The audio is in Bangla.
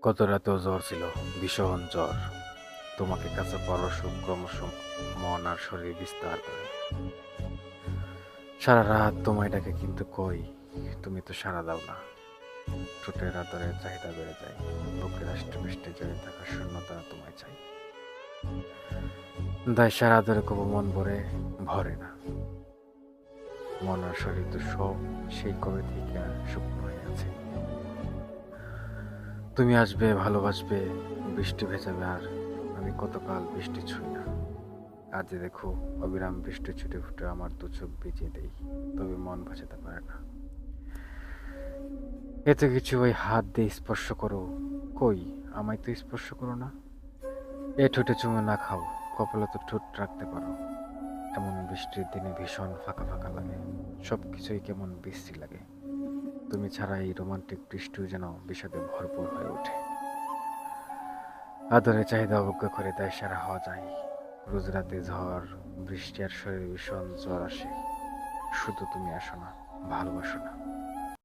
গত রাতেও জ্বর ছিল, ভীষণ জ্বর। তোমাকে কাছে পাওয়ার সুখ ক্রমশ মন আর শরীর বিস্তার করে। সারা রাত তোমায় ডাকে, কিন্তু কই, তুমি তো সাড়া দাও না। ঠোঁটের আদরের চাহিদা বেড়ে যায়, বুকের আষ্টে জড়িয়ে থাকার শূন্যতা তোমায় চাই। দায় আদরে কবু মন ভরে না। মন আর শরীর তো সব সেই কবে থেকে শুকনো হয়ে আছে। তুমি আসবে, ভালোবাসবে, বৃষ্টি ভেজাবে, আর আমি কতকাল বৃষ্টি ছুঁই না। আজ যে দেখো, অবিরাম বৃষ্টি ছুটে ফুটে আমার দু চোখ ভিজিয়ে দেই, তবে মন ভাসাতে পারে না। এত কিছু ওই হাত দিয়ে স্পর্শ করো, কই, আমায় তো স্পর্শ করো না। এ ঠোঁটে চুমু না খাও, কপালে তো ঠোঁট রাখতে পারো। এমন বৃষ্টির দিনে ভীষণ ফাঁকা ফাঁকা লাগে, সবকিছুই কেমন বিশ্রী লাগে। তুমি ছাড়া এই রোমান্টিক বৃষ্টিও যেন বিষাদে ভরপুর হয়ে ওঠে। আদরের চাহিদা অবজ্ঞা করে দায় সারা হওয়া যায়। রোজ রাতে ঝড় বৃষ্টি আর শরীরে ভীষণ জ্বর আসে, শুধু তুমি আসো না, ভালোবাসো না।